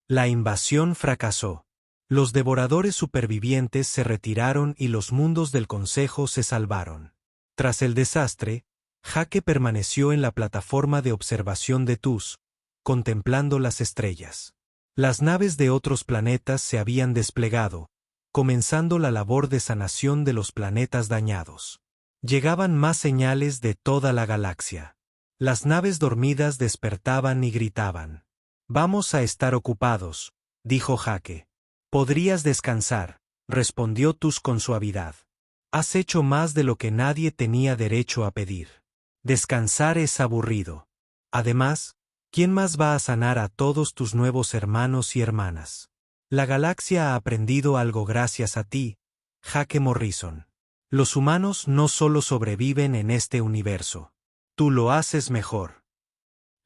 La invasión fracasó. Los devoradores supervivientes se retiraron y los mundos del Consejo se salvaron. Tras el desastre, Jake permaneció en la plataforma de observación de TUS, contemplando las estrellas. Las naves de otros planetas se habían desplegado, comenzando la labor de sanación de los planetas dañados. Llegaban más señales de toda la galaxia. Las naves dormidas despertaban y gritaban. «Vamos a estar ocupados», dijo Jake. «Podrías descansar», respondió TUS con suavidad. «Has hecho más de lo que nadie tenía derecho a pedir. Descansar es aburrido. Además, ¿quién más va a sanar a todos tus nuevos hermanos y hermanas? La galaxia ha aprendido algo gracias a ti, Jake Morrison. Los humanos no solo sobreviven en este universo. Tú lo haces mejor».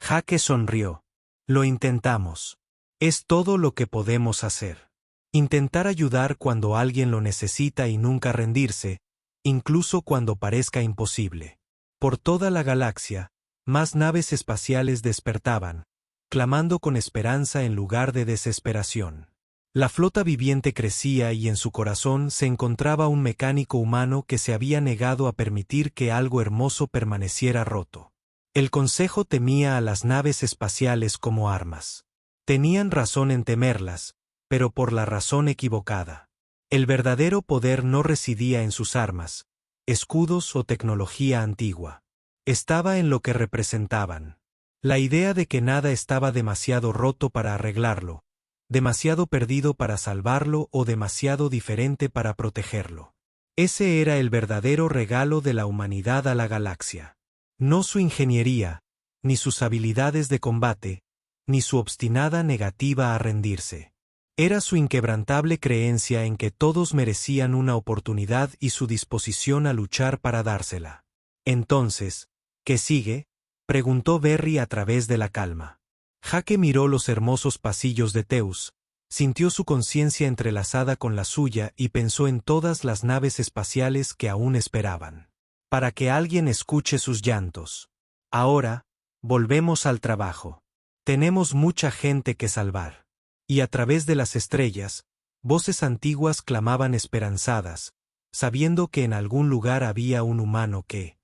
Jake sonrió. «Lo intentamos. Es todo lo que podemos hacer. Intentar ayudar cuando alguien lo necesita y nunca rendirse, incluso cuando parezca imposible». Por toda la galaxia, más naves espaciales despertaban, clamando con esperanza en lugar de desesperación. La flota viviente crecía y en su corazón se encontraba un mecánico humano que se había negado a permitir que algo hermoso permaneciera roto. El Consejo temía a las naves espaciales como armas. Tenían razón en temerlas, pero por la razón equivocada. El verdadero poder no residía en sus armas, escudos o tecnología antigua. Estaba en lo que representaban. La idea de que nada estaba demasiado roto para arreglarlo, demasiado perdido para salvarlo o demasiado diferente para protegerlo. Ese era el verdadero regalo de la humanidad a la galaxia. No su ingeniería, ni sus habilidades de combate, ni su obstinada negativa a rendirse. Era su inquebrantable creencia en que todos merecían una oportunidad y su disposición a luchar para dársela. Entonces, ¿qué sigue?, preguntó Berry a través de la calma. Jake miró los hermosos pasillos de Teus, sintió su conciencia entrelazada con la suya y pensó en todas las naves espaciales que aún esperaban. Para que alguien escuche sus llantos. Ahora, volvemos al trabajo. Tenemos mucha gente que salvar. Y a través de las estrellas, voces antiguas clamaban esperanzadas, sabiendo que en algún lugar había un humano que